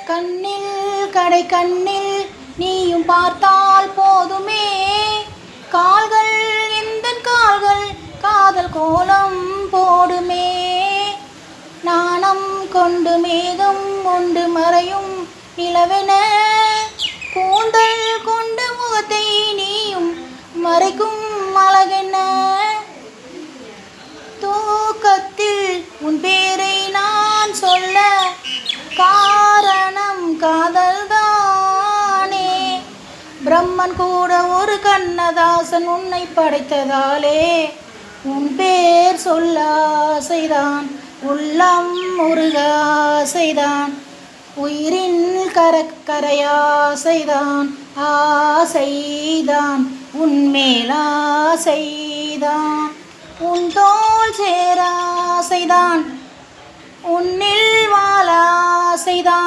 கண்ணில் கடை கண்ணில் நீயும் பார்த்தால் போதுமே, கால்கள் எந்தன் கால்கள் காதல் கோலம் போடுமே. நாணம் கொண்டு மேகம் கொண்டு மறையும் நிலவென, கூந்தல் கொண்டு முகத்தை நீயும் மறைக்கும் அழகென்ன. தூக்கத்தில் உன் பேரை நான் சொல்ல காரணம் காதல்தானே. பிரம்மன் கூட ஒரு கண்ணதாசன் உன்னை படைத்ததாலே உன் பேர் சொல்ல ஆசைதான், உள்ளம் முருக ஆசைதான், உயிரின் கரையாசைதான், ஆசைதான் உன்மேல் ஆசைதான், உன் தோள் சேர ஆசைதான், உன்னில் வாழ ஆசைதான்.